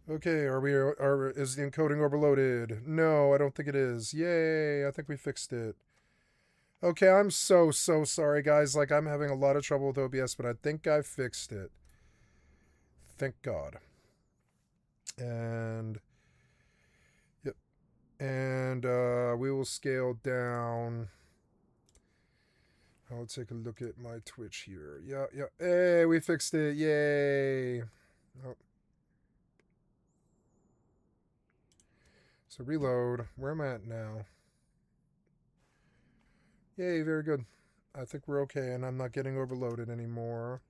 Okay, is the encoding overloaded? No, I don't think it is. Yay, I think we fixed it. Okay, I'm so sorry, guys. Like, I'm having a lot of trouble with OBS, but I think I fixed it. Thank God. And, yep. And we will scale down. I'll take a look at my Twitch here. Yeah, yeah. Hey, we fixed it. Yay. Oh. So reload. Where am I at now? Yay, very good. I think we're okay, and I'm not getting overloaded anymore.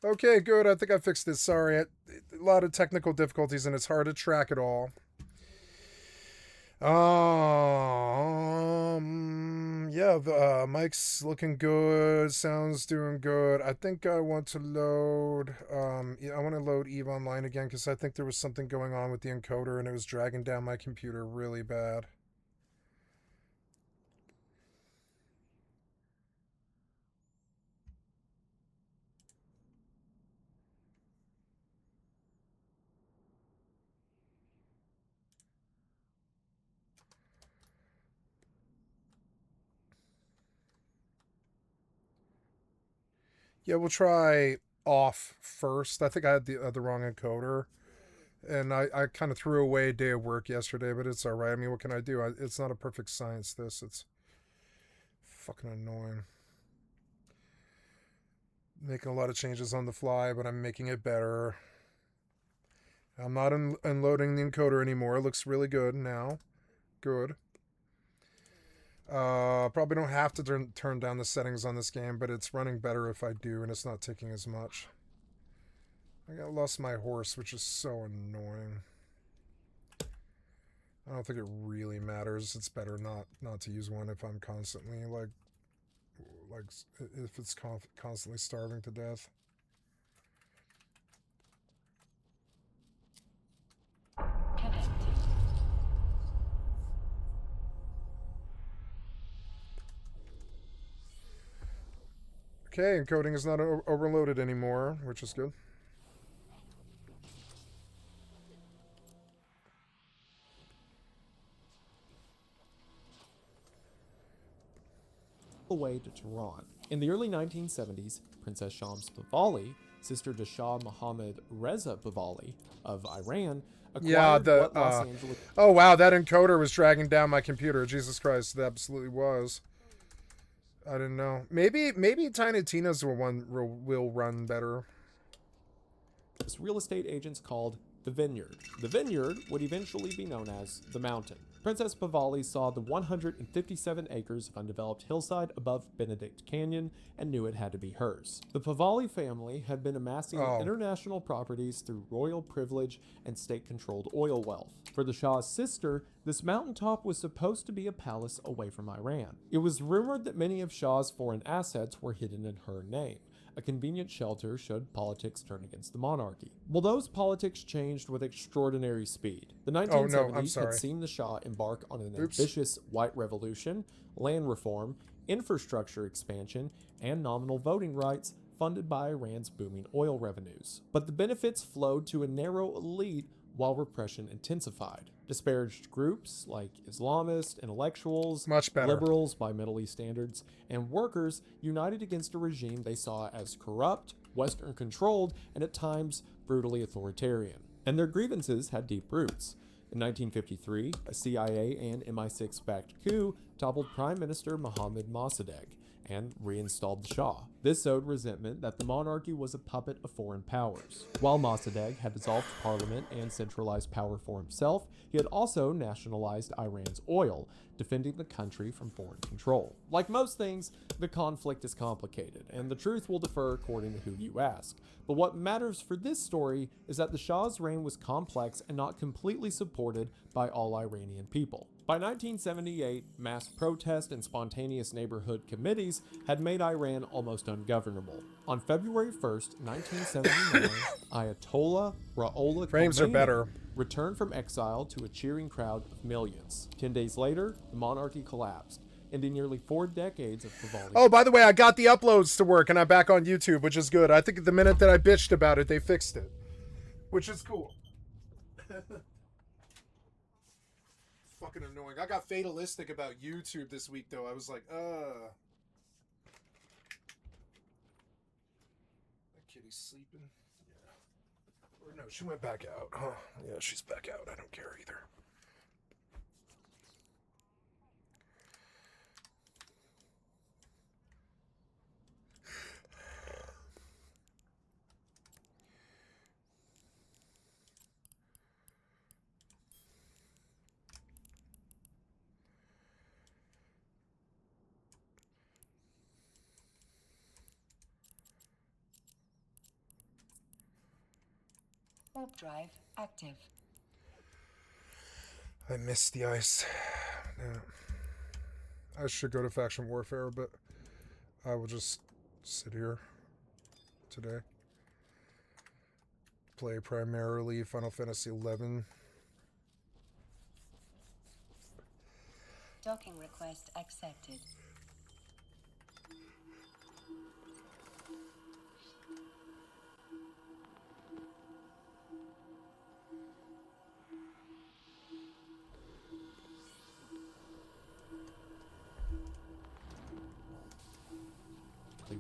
Okay, good. I think I fixed this. Sorry. A lot of technical difficulties, and it's hard to track it all. Yeah, the mic's looking good. Sound's doing good. I think I want to load, yeah, I want to load Eve Online again because I think there was something going on with the encoder and it was dragging down my computer really bad. Yeah, we'll try off first. I think I had the wrong encoder. And I kind of threw away a day of work yesterday, but it's all right. I mean, what can I do? It's not a perfect science, this. It's fucking annoying. Making a lot of changes on the fly, but I'm making it better. I'm not unloading the encoder anymore. It looks really good now. Good. Probably don't have to turn down the settings on this game, but it's running better if I do, and it's not taking as much. I lost my horse, which is so annoying. I don't think it really matters. It's better not to use one if I'm constantly like if it's constantly starving to death. Okay, encoding is not overloaded anymore, which is good. Way to Tehran. In the early 1970s, Princess Shams Pahlavi, sister to Shah Mohammad Reza Pahlavi of Iran, acquired what Los Angeles... Oh wow, that encoder was dragging down my computer. Jesus Christ, it absolutely was. I didn't know. Maybe Tiny Tina's will run better. Real estate agents called the Vineyard. The Vineyard would eventually be known as the Mountain. Princess Pahlavi saw the 157 acres of undeveloped hillside above Benedict Canyon and knew it had to be hers. The Pahlavi family had been amassing international properties through royal privilege and state-controlled oil wealth. For the Shah's sister, this mountaintop was supposed to be a palace away from Iran. It was rumored that many of Shah's foreign assets were hidden in her name, a convenient shelter should politics turn against the monarchy. Well, those politics changed with extraordinary speed. The 1970s had seen the Shah embark on an ambitious white revolution, land reform, infrastructure expansion, and nominal voting rights funded by Iran's booming oil revenues. But the benefits flowed to a narrow elite while repression intensified. Disparaged groups like Islamists, intellectuals, liberals by Middle East standards, and workers united against a regime they saw as corrupt, Western controlled, and at times brutally authoritarian. And their grievances had deep roots. In 1953, a CIA and MI6 backed coup toppled Prime Minister Mohammad Mossadegh and reinstalled the Shah. This sowed resentment that the monarchy was a puppet of foreign powers. While Mossadegh had dissolved parliament and centralized power for himself, he had also nationalized Iran's oil, defending the country from foreign control. Like most things, the conflict is complicated, and the truth will differ according to who you ask. But what matters for this story is that the Shah's reign was complex and not completely supported by all Iranian people. By 1978, mass protest and spontaneous neighborhood committees had made Iran almost ungovernable. On February 1st, 1979, Ayatollah Ruhollah Khomeini returned from exile to a cheering crowd of millions. 10 days later, the monarchy collapsed, ending nearly 4 decades of Pahlavi. Oh, by the way, I got the uploads to work and I'm back on YouTube, which is good. I think the minute that I bitched about it, they fixed it. which is cool. Fucking annoying. I got fatalistic about YouTube this week, though. I was like, That kitty's sleeping. Yeah. Or no, she went back out. Huh? Yeah, she's back out. I don't care either. Warp drive active. I missed the ice. Yeah. I should go to Faction Warfare, but I will just sit here today. Play primarily Final Fantasy XI. Docking request accepted.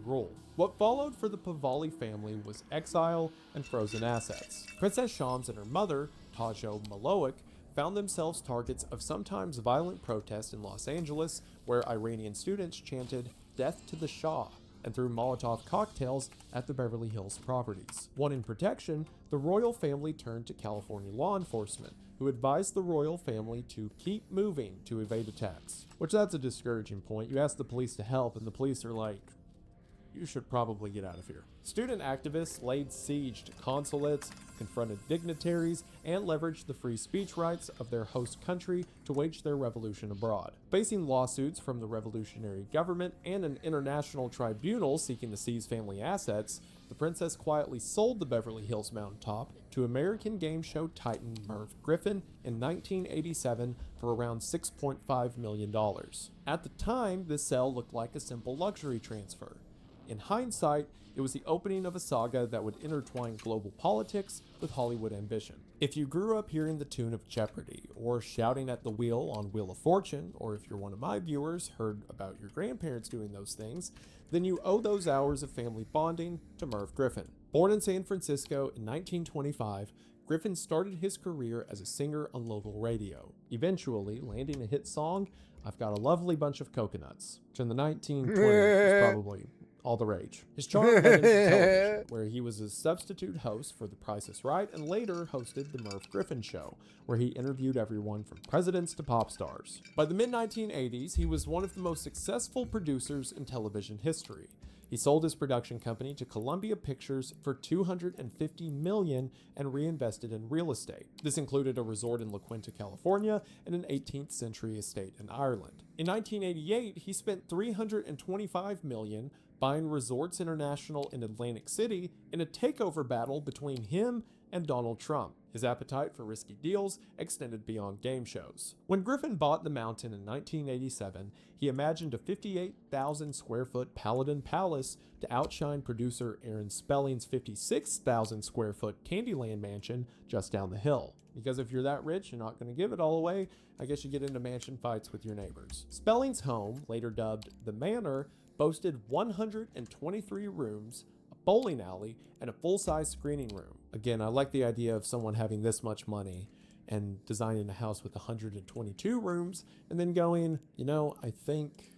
Rule. What followed for the Pavali family was exile and frozen assets. Princess Shams and her mother, Tajo Maloic, found themselves targets of sometimes violent protests in Los Angeles, where Iranian students chanted "Death to the Shah" and threw Molotov cocktails at the Beverly Hills properties. Wanting protection, the royal family turned to California law enforcement, who advised the royal family to keep moving to evade attacks. Which, that's a discouraging point. You ask the police to help, and the police are like, you should probably get out of here. Student activists laid siege to consulates, confronted dignitaries, and leveraged the free speech rights of their host country to wage their revolution abroad. Facing lawsuits from the revolutionary government and an international tribunal seeking to seize family assets, the princess quietly sold the Beverly Hills mountaintop to American game show titan Merv Griffin in 1987 for around $6.5 million. At the time, this sale looked like a simple luxury transfer. In hindsight, it was the opening of a saga that would intertwine global politics with Hollywood ambition. If you grew up hearing the tune of Jeopardy, or shouting at the wheel on Wheel of Fortune, or if you're one of my viewers, heard about your grandparents doing those things, then you owe those hours of family bonding to Merv Griffin. Born in San Francisco in 1925, Griffin started his career as a singer on local radio, eventually landing a hit song, "I've Got a Lovely Bunch of Coconuts," which in the 1920s was probably all the rage. His charm led him to television, where he was a substitute host for The Price is Right and later hosted The Merv Griffin Show, where he interviewed everyone from presidents to pop stars. By the mid-1980s, he was one of the most successful producers in television history. He sold his production company to Columbia Pictures for $250 million and reinvested in real estate. This included a resort in La Quinta, California, and an 18th century estate in Ireland. In 1988, he spent $325 million buying Resorts International in Atlantic City in a takeover battle between him and Donald Trump. His appetite for risky deals extended beyond game shows. When Griffin bought the mountain in 1987, he imagined a 58,000 square foot Paladin Palace to outshine producer Aaron Spelling's 56,000 square foot Candyland mansion just down the hill. Because if you're that rich, you're not going to give it all away, I guess you get into mansion fights with your neighbors. Spelling's home, later dubbed the Manor, boasted 123 rooms, a bowling alley, and a full-size screening room. Again, I like the idea of someone having this much money and designing a house with 122 rooms and then going, I think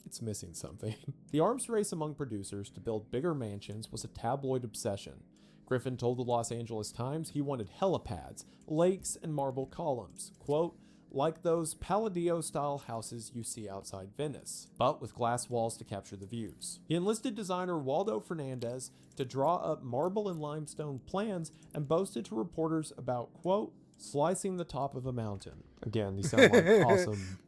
it's missing something. The arms race among producers to build bigger mansions was a tabloid obsession. Griffin told the Los Angeles Times he wanted helipads, lakes, and marble columns, quote, like those Palladio-style houses you see outside Venice, but with glass walls to capture the views. He enlisted designer Waldo Fernandez to draw up marble and limestone plans and boasted to reporters about, quote, slicing the top of a mountain. Again, these sound like awesome,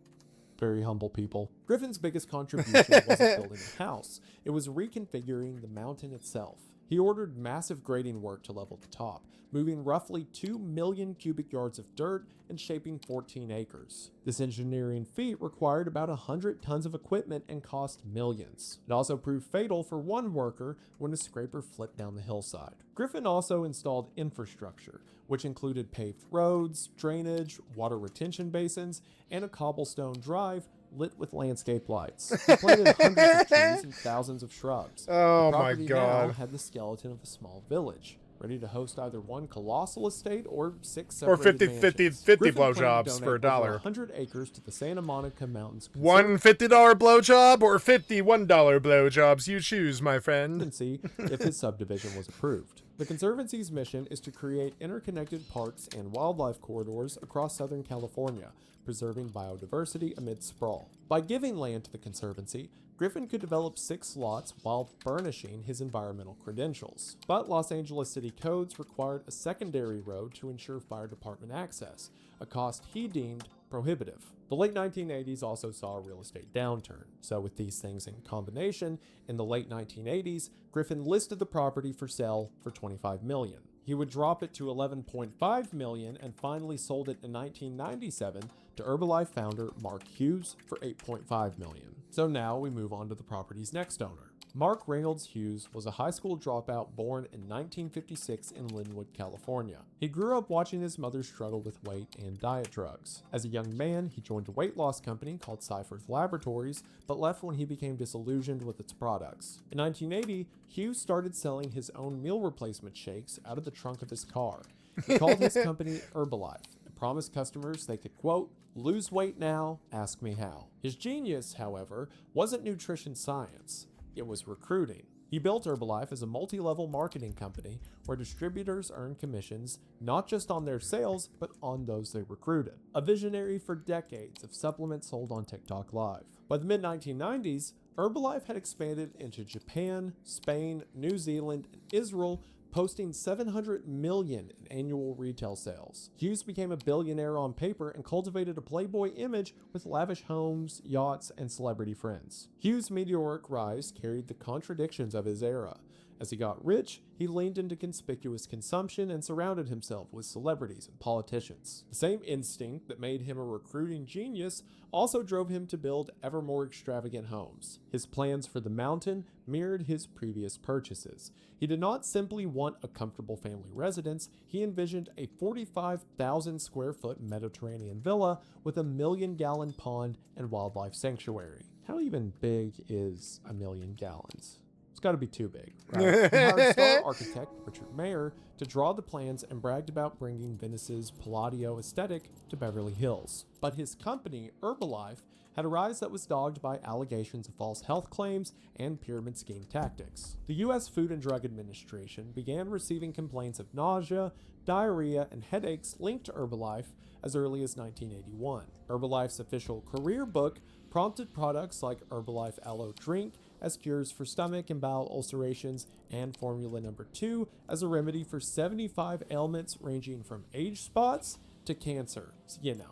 very humble people. Griffin's biggest contribution wasn't building a house. It was reconfiguring the mountain itself. He ordered massive grading work to level the top, moving roughly 2 million cubic yards of dirt and shaping 14 acres. This engineering feat required about 100 tons of equipment and cost millions. It also proved fatal for one worker when a scraper flipped down the hillside. Griffin also installed infrastructure, which included paved roads, drainage, water retention basins, and a cobblestone drive lit with landscape lights. He planted hundreds of trees and thousands of shrubs. Oh The my property now God. had the skeleton of a small village, ready to host either one colossal estate or 6 Or separated 50 mansions. 50 Griffin planned to blowjobs for donate over $1. 100 acres to the Santa Monica Mountains One $50 blowjob or $51 blowjobs? You choose, my friend. Conservancy if his subdivision was approved. The Conservancy's mission is to create interconnected parks and wildlife corridors across Southern California, preserving biodiversity amid sprawl. By giving land to the Conservancy, Griffin could develop 6 lots while burnishing his environmental credentials. But Los Angeles city codes required a secondary road to ensure fire department access, a cost he deemed prohibitive. The late 1980s also saw a real estate downturn. So with these things in combination, in the late 1980s, Griffin listed the property for sale for $25 million. He would drop it to $11.5 million and finally sold it in 1997 to Herbalife founder Mark Hughes for $8.5 million. So now we move on to the property's next owner. Mark Reynolds Hughes was a high school dropout born in 1956 in Linwood, California. He grew up watching his mother struggle with weight and diet drugs. As a young man, he joined a weight loss company called Cypher's Laboratories, but left when he became disillusioned with its products. In 1980, Hughes started selling his own meal replacement shakes out of the trunk of his car. He called his company Herbalife and promised customers they could, quote, lose weight now, ask me how. His genius, however, wasn't nutrition science. It was recruiting. He built Herbalife as a multi-level marketing company where distributors earn commissions not just on their sales, but on those they recruited. A visionary for decades of supplements sold on TikTok Live. By the mid-1990s, Herbalife had expanded into Japan, Spain, New Zealand, and Israel, posting $700 million in annual retail sales. Hughes became a billionaire on paper and cultivated a playboy image with lavish homes, yachts, and celebrity friends. Hughes' meteoric rise carried the contradictions of his era. As he got rich, he leaned into conspicuous consumption and surrounded himself with celebrities and politicians. The same instinct that made him a recruiting genius also drove him to build ever more extravagant homes. His plans for the mountain mirrored his previous purchases. He did not simply want a comfortable family residence, he envisioned a 45,000 square foot Mediterranean villa with a 1-million-gallon pond and wildlife sanctuary. How even big is 1,000,000 gallons? It's got to be too big, right? He hired star architect Richard Mayer to draw the plans and bragged about bringing Venice's Palladio aesthetic to Beverly Hills. But his company, Herbalife, had a rise that was dogged by allegations of false health claims and pyramid scheme tactics. The U.S. Food and Drug Administration began receiving complaints of nausea, diarrhea, and headaches linked to Herbalife as early as 1981. Herbalife's official career book prompted products like Herbalife Aloe Drink as cures for stomach and bowel ulcerations, and Formula No. 2 as a remedy for 75 ailments ranging from age spots to cancer. So, you know,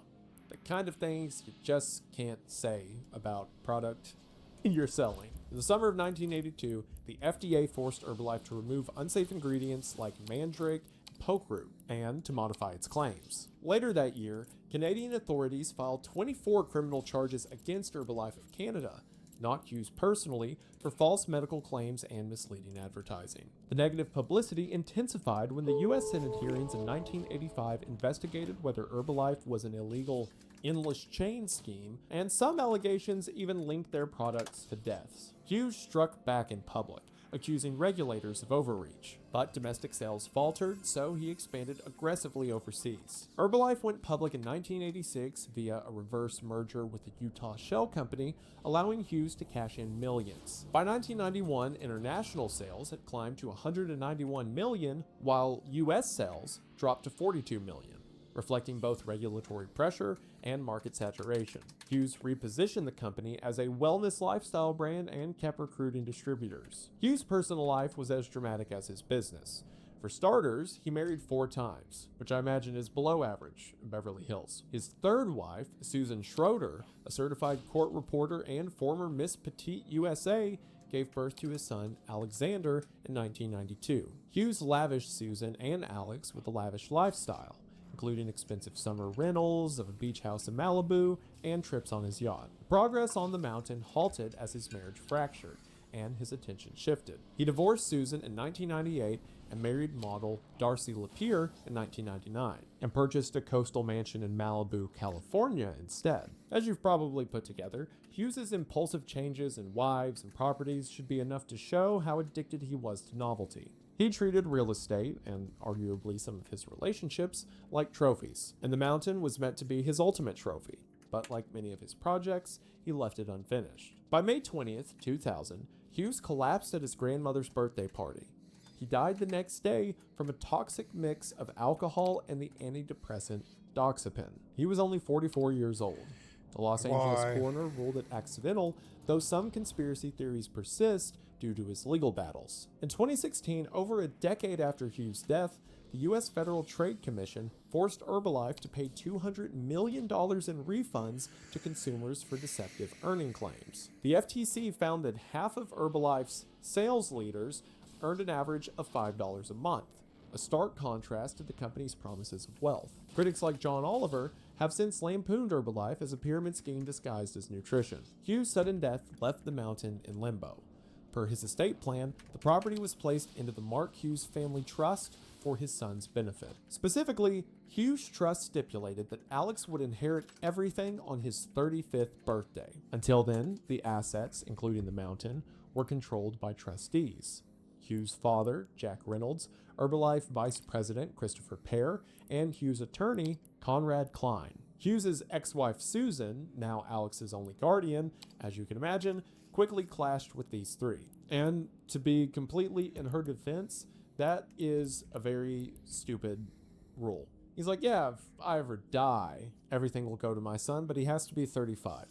the kind of things you just can't say about product you're selling. In the summer of 1982, the FDA forced Herbalife to remove unsafe ingredients like mandrake and poke root and to modify its claims. Later that year, Canadian authorities filed 24 criminal charges against Herbalife of Canada, not Hughes personally, for false medical claims and misleading advertising. The negative publicity intensified when the U.S. Senate hearings in 1985 investigated whether Herbalife was an illegal endless chain scheme, and some allegations even linked their products to deaths. Hughes struck back in public, accusing regulators of overreach. But domestic sales faltered, so he expanded aggressively overseas. Herbalife went public in 1986 via a reverse merger with the Utah Shell Company, allowing Hughes to cash in millions. By 1991, international sales had climbed to $191 million, while U.S. sales dropped to $42 million, reflecting both regulatory pressure and market saturation. Hughes repositioned the company as a wellness lifestyle brand and kept recruiting distributors. Hughes' personal life was as dramatic as his business. For starters, he married 4 times, which I imagine is below average in Beverly Hills. His third wife, Susan Schroeder, a certified court reporter and former Miss Petite USA, gave birth to his son, Alexander, in 1992. Hughes lavished Susan and Alex with a lavish lifestyle, including expensive summer rentals of a beach house in Malibu and trips on his yacht. Progress on the mountain halted as his marriage fractured and his attention shifted. He divorced Susan in 1998 and married model Darcy Lapeer in 1999, and purchased a coastal mansion in Malibu, California instead. As you've probably put together, Hughes's impulsive changes in wives and properties should be enough to show how addicted he was to novelty. He treated real estate, and arguably some of his relationships, like trophies, and the mountain was meant to be his ultimate trophy. But like many of his projects, he left it unfinished. By May 20th, 2000, Hughes collapsed at his grandmother's birthday party. He died the next day from a toxic mix of alcohol and the antidepressant doxepin. He was only 44 years old. The Los Angeles coroner ruled it accidental, though some conspiracy theories persist due to his legal battles. In 2016, over a decade after Hughes' death, the U.S. Federal Trade Commission forced Herbalife to pay $200 million in refunds to consumers for deceptive earning claims. The FTC found that half of Herbalife's sales leaders earned an average of $5 a month, a stark contrast to the company's promises of wealth. Critics like John Oliver have since lampooned Herbalife as a pyramid scheme disguised as nutrition. Hughes' sudden death left the mountain in limbo. Per his estate plan, the property was placed into the Mark Hughes Family Trust for his son's benefit. Specifically, Hughes' trust stipulated that Alex would inherit everything on his 35th birthday. Until then, the assets, including the mountain, were controlled by trustees. Hughes' father, Jack Reynolds, Herbalife Vice President Christopher Pear, and Hughes' attorney, Conrad Klein. Hughes' ex-wife Susan, now Alex's only guardian, as you can imagine, quickly clashed with these three. And to be completely in her defense, that is a very stupid rule. He's like, yeah, if I ever die, everything will go to my son, but he has to be 35.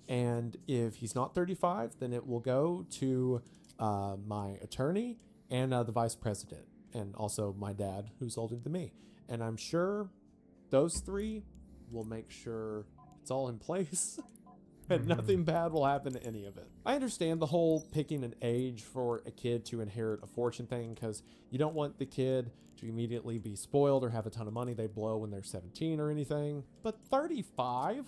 And if he's not 35, then it will go to my attorney and the vice president, and also my dad, who's older than me. And I'm sure those three will make sure it's all in place and nothing bad will happen to any of it. I understand the whole picking an age for a kid to inherit a fortune thing, because you don't want the kid to immediately be spoiled or have a ton of money they blow when they're 17 or anything. But 35?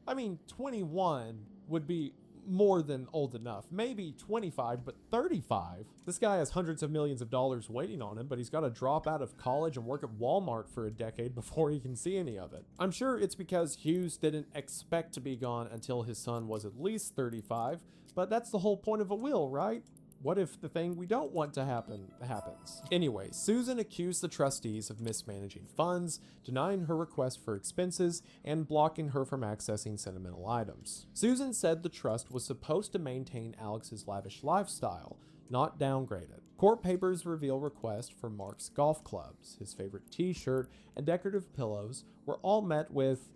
I mean, 21 would be more than old enough. Maybe 25, but 35? This guy has hundreds of millions of dollars waiting on him, but he's got to drop out of college and work at Walmart for a decade before he can see any of it. I'm sure it's because Hughes didn't expect to be gone until his son was at least 35, but that's the whole point of a will, right? What if the thing we don't want to happen happens? Anyway, Susan accused the trustees of mismanaging funds, denying her request for expenses, and blocking her from accessing sentimental items. Susan said the trust was supposed to maintain Alex's lavish lifestyle, not downgrade it. Court papers reveal requests for Mark's golf clubs, his favorite t-shirt, and decorative pillows were all met with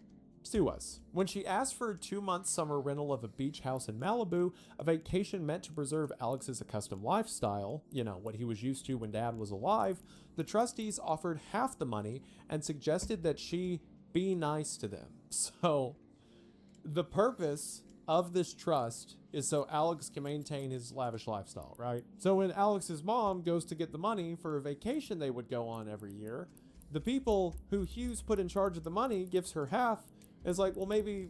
sue us. When she asked for a 2-month summer rental of a beach house in Malibu, a vacation meant to preserve Alex's accustomed lifestyle, what he was used to when dad was alive, the trustees offered half the money and suggested that she be nice to them. So, the purpose of this trust is so Alex can maintain his lavish lifestyle, right? So when Alex's mom goes to get the money for a vacation they would go on every year, the people who Hughes put in charge of the money gives her half. It's like, well, maybe,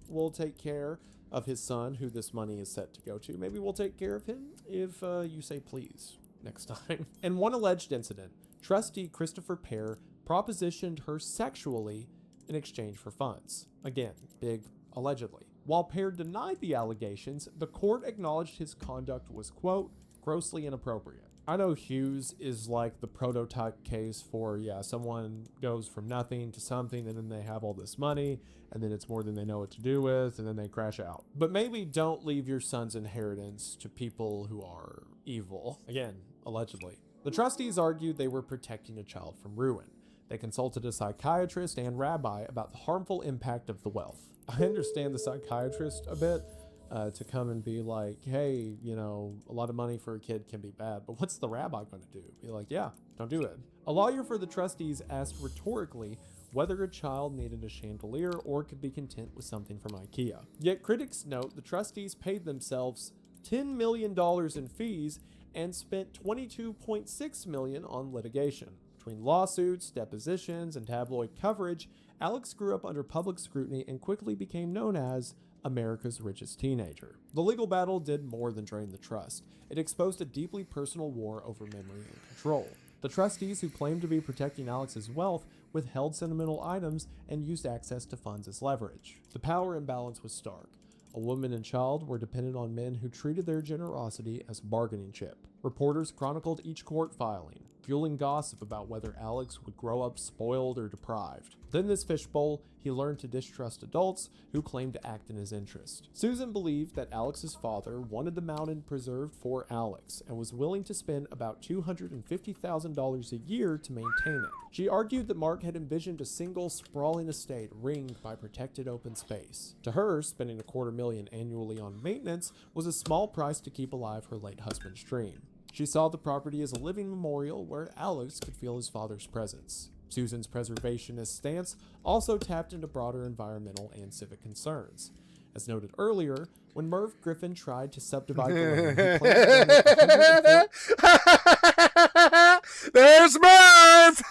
we'll take care of his son, who this money is set to go to. Maybe we'll take care of him if you say please next time. In one alleged incident, trustee Christopher Pear propositioned her sexually in exchange for funds. Again, big allegedly. While Pear denied the allegations, the court acknowledged his conduct was, quote, grossly inappropriate. I know Hughes is like the prototype case for, someone goes from nothing to something and then they have all this money and then it's more than they know what to do with and then they crash out. But maybe don't leave your son's inheritance to people who are evil. Again, allegedly. The trustees argued they were protecting a child from ruin. They consulted a psychiatrist and rabbi about the harmful impact of the wealth. I understand the psychiatrist a bit. To come and be like, hey, a lot of money for a kid can be bad, but what's the rabbi going to do? Be like, yeah, don't do it. A lawyer for the trustees asked rhetorically whether a child needed a chandelier or could be content with something from IKEA. Yet critics note the trustees paid themselves $10 million in fees and spent $22.6 million on litigation. Between lawsuits, depositions, and tabloid coverage, Alex grew up under public scrutiny and quickly became known as America's richest teenager. The legal battle did more than drain the trust. It exposed a deeply personal war over memory and control. The trustees who claimed to be protecting Alex's wealth withheld sentimental items and used access to funds as leverage. The power imbalance was stark. A woman and child were dependent on men who treated their generosity as a bargaining chip. Reporters chronicled each court filing, fueling gossip about whether Alex would grow up spoiled or deprived. Within this fishbowl, he learned to distrust adults who claimed to act in his interest. Susan believed that Alex's father wanted the mountain preserved for Alex and was willing to spend about $250,000 a year to maintain it. She argued that Mark had envisioned a single, sprawling estate ringed by protected open space. To her, spending $250,000 annually on maintenance was a small price to keep alive her late husband's dream. She saw the property as a living memorial where Alex could feel his father's presence. Susan's preservationist stance also tapped into broader environmental and civic concerns. As noted earlier, when Merv Griffin tried to subdivide the land, he planned to donate There's Merv!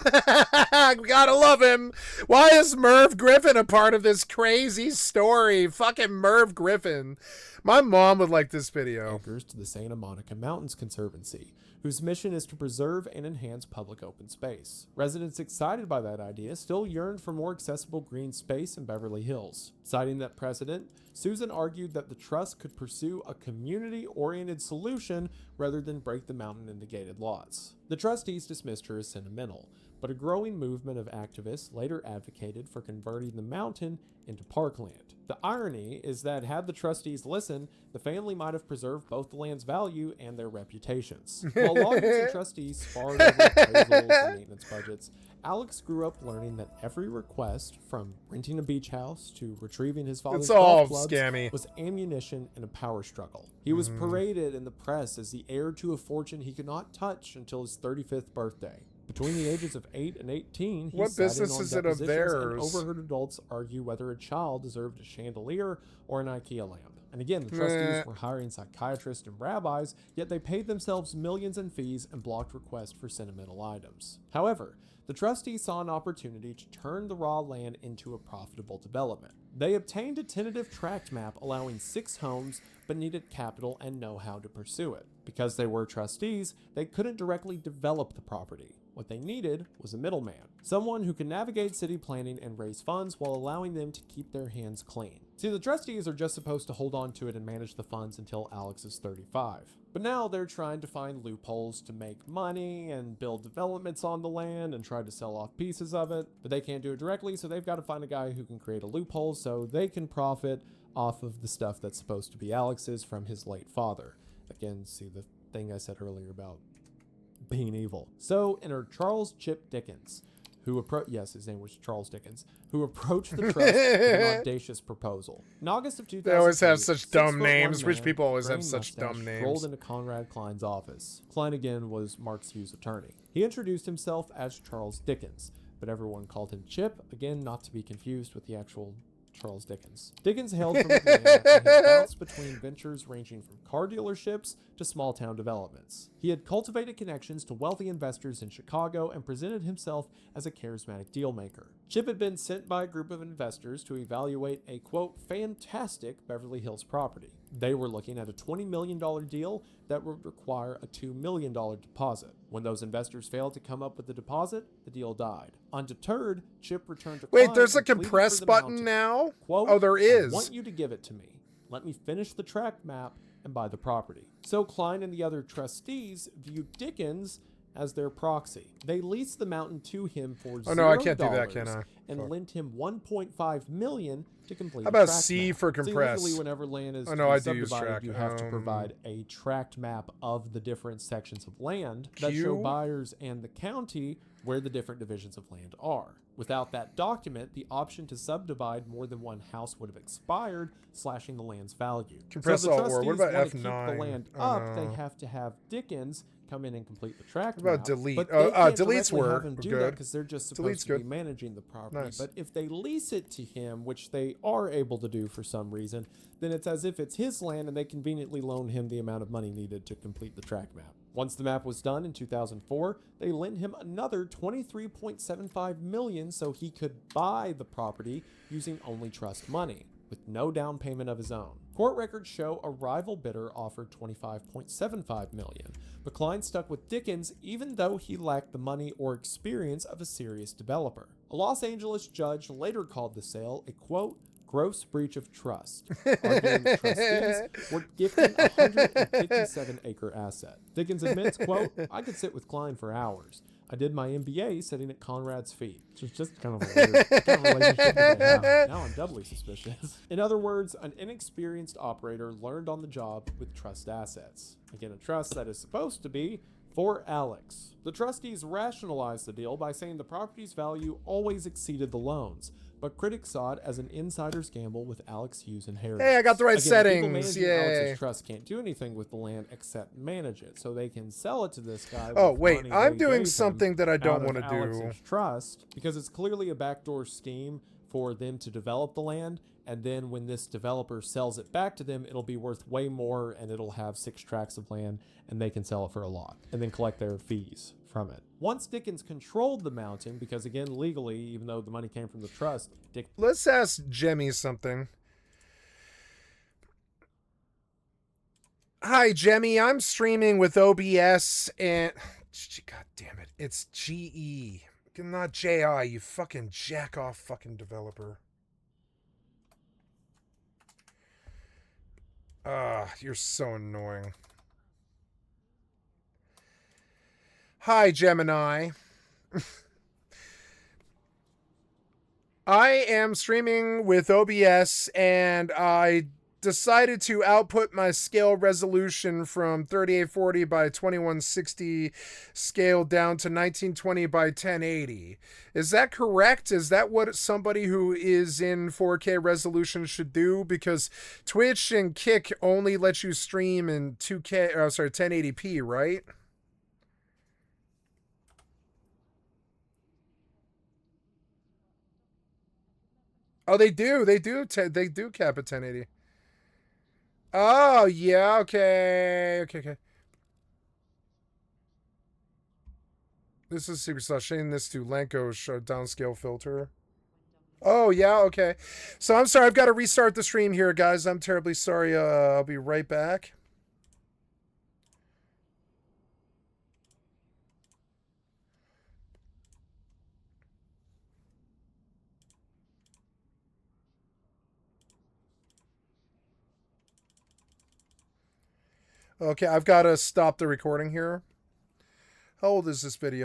We gotta love him. Why is Merv Griffin a part of this crazy story? Fucking Merv Griffin. My mom would like this video. acres to the Santa Monica Mountains Conservancy, whose mission is to preserve and enhance public open space. Residents excited by that idea still yearned for more accessible green space in Beverly Hills. Citing that precedent, Susan argued that the trust could pursue a community-oriented solution rather than break the mountain into gated lots. The trustees dismissed her as sentimental, but a growing movement of activists later advocated for converting the mountain into parkland. The irony is that had the trustees listened, the family might have preserved both the land's value and their reputations. While lawyers and trustees sparred over appraisals and maintenance budgets, Alex grew up learning that every request, from renting a beach house to retrieving his father's It's all golf clubs, scammy. was ammunition in a power struggle. He was paraded in the press as the heir to a fortune he could not touch until his 35th birthday. Between the ages of 8 and 18, he What sat in business on is it of depositions and theirs? overheard adults argue whether a child deserved a chandelier or an IKEA lamp. And again, the trustees were hiring psychiatrists and rabbis, yet they paid themselves millions in fees and blocked requests for sentimental items. However, the trustees saw an opportunity to turn the raw land into a profitable development. They obtained a tentative tract map allowing 6 homes, but needed capital and know-how to pursue it. Because they were trustees, they couldn't directly develop the property. What they needed was a middleman, someone who could navigate city planning and raise funds while allowing them to keep their hands clean. See, the trustees are just supposed to hold on to it and manage the funds until Alex is 35. But now they're trying to find loopholes to make money and build developments on the land and try to sell off pieces of it, but they can't do it directly, so they've got to find a guy who can create a loophole so they can profit off of the stuff that's supposed to be Alex's from his late father. Again, see the thing I said earlier about being evil. So enter Charles Chip Dickens, who his name was Charles Dickens, who approached the trust with an audacious proposal. In August of 2000, They always have such dumb names. Rich people always have such dumb names. Rolled into Conrad Klein's office. Klein again was Mark Hughes' attorney. He introduced himself as Charles Dickens, but everyone called him Chip, again not to be confused with the actual Charles Dickens. Dickens hailed from Atlanta and had bounced between ventures ranging from car dealerships to small town developments. He had cultivated connections to wealthy investors in Chicago and presented himself as a charismatic dealmaker. Chip had been sent by a group of investors to evaluate a, quote, fantastic Beverly Hills property. They were looking at a $20 million deal that would require a $2 million deposit. When those investors failed to come up with the deposit, the deal died. Undeterred, Chip returned to Wait, Klein there's a and pleaded compress for the button mountain. now? Quote, Oh, there I is. want you to give it to me. Let me finish the tract map and buy the property. So Klein and the other trustees viewed Dickens as their proxy. They leased the mountain to him for Oh no, I can't do that, can I? and Fuck. lent him $1.5 million to complete. How the about tract C map. for So compress? usually, whenever land is Oh, no, I do use subdivided, tract. you have to provide a tract map of the different sections of land that Q? show buyers and the county where the different divisions of land are. Without that document, the option to subdivide more than one house would have expired, slashing the land's value. Compress so if the all or. What trustees about want to F9? keep the land Oh, up, no. they have to have Dickens come in and complete the track What about map. delete? But they can't Deletes directly were have him do that good. because they're just Delete's supposed to be good. managing the property. Nice. But if they lease it to him, which they are able to do for some reason, then it's as if it's his land and they conveniently loan him the amount of money needed to complete the track map. Once the map was done in 2004, they lent him another $23.75 million so he could buy the property using only trust money, with no down payment of his own. Court records show a rival bidder offered $25.75 million, but Klein stuck with Dickens even though he lacked the money or experience of a serious developer. A Los Angeles judge later called the sale a, quote, gross breach of trust, arguing the trustees were gifting a 157-acre asset. Dickens admits, quote, I could sit with Klein for hours. I did my MBA sitting at Conrad's feet. Which is just kind of a weird kind of relationship that they have. Now I'm doubly suspicious. In other words, an inexperienced operator learned on the job with trust assets. Again, a trust that is supposed to be for Alex. The trustees rationalized the deal by saying the property's value always exceeded the loans, but critics saw it as an insider's gamble with Alex Hughes' inheritance. Hey, I got the right Again, the people settings. managing Yay. Alex's trust can't do anything with the land except manage it, so they can sell it to this guy. Oh, with wait, money I'm they doing gave him something that I don't out of want to do. Alex's trust, because it's clearly a backdoor scheme for them to develop the land, and then when this developer sells it back to them, it'll be worth way more, and it'll have 6 tracts of land, and they can sell it for a lot, and then collect their fees from it. Once Dickens controlled the mountain, because again, legally, even though the money came from the trust, Let's ask Jemmy something. Hi, Jemmy. I'm streaming with OBS and... God damn it. It's GE. Not JI, you fucking jack-off fucking developer. You're so annoying. Hi, Gemini. I am streaming with OBS and I decided to output my scale resolution from 3840 by 2160 scale down to 1920 by 1080. Is that correct? Is that what somebody who is in 4K resolution should do? Because Twitch and Kick only let you stream in 1080p, right? Oh, they do cap at 1080. Oh, yeah, okay. This is Secret Slash. Changing this to Lanko's downscale filter. Oh, yeah, okay. So I'm sorry, I've got to restart the stream here, guys. I'm terribly sorry. I'll be right back. Okay, I've got to stop the recording here. How old is this video?